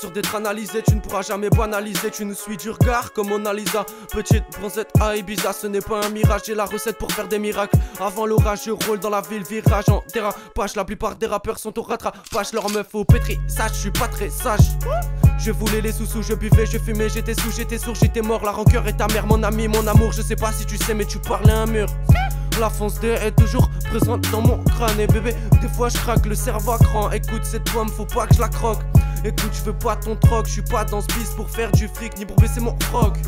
Sûr d'être analysé, tu ne pourras jamais banaliser. Tu nous suis du regard comme Mona Lisa. Petite bronzette à Ibiza, ce n'est pas un mirage. J'ai la recette pour faire des miracles. Avant l'orage, je roule dans la ville, virage en dérapage. La plupart des rappeurs sont au rattrapage. Leur meuf au pétri, sage, je suis pas très sage. Je voulais les sous-sous, je buvais, je fumais, j'étais sous, j'étais sourd, j'étais mort. La rancœur est ta mère, mon ami, mon amour. Je sais pas si tu sais, mais tu parlais à un mur. La fonce D est toujours présente dans mon crâne. Et bébé, des fois je craque, le cerveau à cran. Écoute cette pomme, faut pas que je la croque. Écoute, je veux pas ton troc, je suis pas dans ce bis pour faire du fric ni pour baisser mon froc.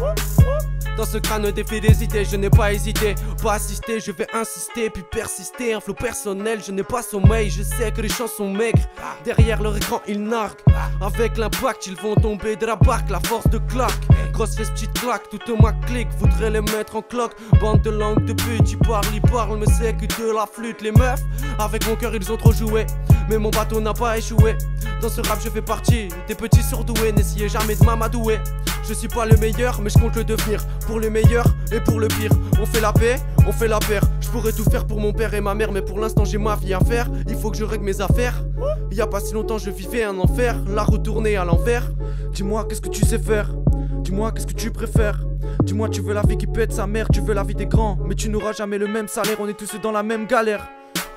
Dans ce crâne défile des idées, je n'ai pas hésité, pas assisté, je vais insister puis persister. Un flow personnel, je n'ai pas sommeil, je sais que les gens sont maigres. Derrière leur écran ils narguent, avec l'impact ils vont tomber de la barque, la force de claque. Grosse fesse, petite claque, toute ma clique voudrait les mettre en cloque. Bande de langue de pute, ils parlent, mais c'est que de la flûte. Les meufs, avec mon cœur ils ont trop joué, mais mon bateau n'a pas échoué. Dans ce rap je fais partie des petits surdoués, n'essayez jamais de m'amadouer. Je suis pas le meilleur mais je compte le devenir, pour le meilleur et pour le pire. On fait la paix, on fait la paire. Je pourrais tout faire pour mon père et ma mère, mais pour l'instant j'ai ma vie à faire. Il faut que je règle mes affaires. Il y a pas si longtemps je vivais un enfer, la retourner à l'envers. Dis-moi qu'est-ce que tu sais faire, dis-moi qu'est-ce que tu préfères. Dis-moi tu veux la vie qui pète sa mère, tu veux la vie des grands, mais tu n'auras jamais le même salaire, on est tous dans la même galère.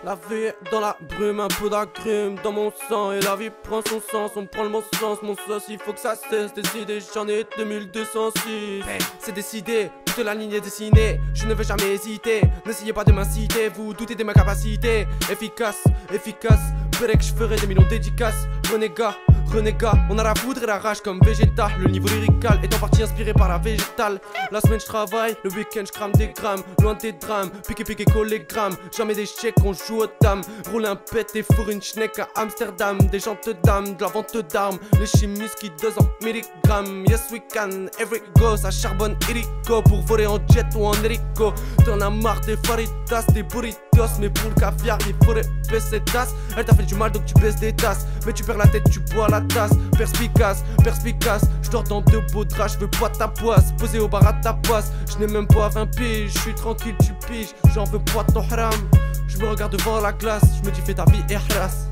La vie est dans la brume, un peu d'agrumes dans mon sang. Et la vie prend son sens, on prend le bon sens. Mon sauce, il faut que ça cesse, décidé, j'en ai 2206. C'est décidé, toute la ligne est dessinée. Je ne vais jamais hésiter, n'essayez pas de m'inciter. Vous doutez de ma capacité, efficace, efficace. Verrez que je ferai des millions de dédicaces. Renégat, on a la foudre et la rage comme Vegeta. Le niveau lyrical est en partie inspiré par la végétale. La semaine je travaille, le week-end je crame des grammes. Loin des drames, piqué collé grammes. Jamais des chèques, on joue aux dames. Roule un pet et fourre une schneck à Amsterdam. Des jantes d'âme, de la vente d'armes. Les chimistes qui dosent en milligrammes. Yes we can, every go, ça charbonne illico. Pour voler en jet ou en hélico. T'en as marre des faritas, des burritos. Mais pour le caviar, il faudrait baisser tasse. Elle t'a fait du mal donc tu baisses des tasses. Mais tu perds la tête, tu bois la tasse. Perspicace, perspicace. Je dors dans deux beaux draps, je veux pas ta poisse. Posé au bar à ta passe. Je n'ai même pas 20 piges, je suis tranquille, tu piges. J'en veux pas ton haram. Je me regarde devant la glace, je me dis fais ta vie et hras.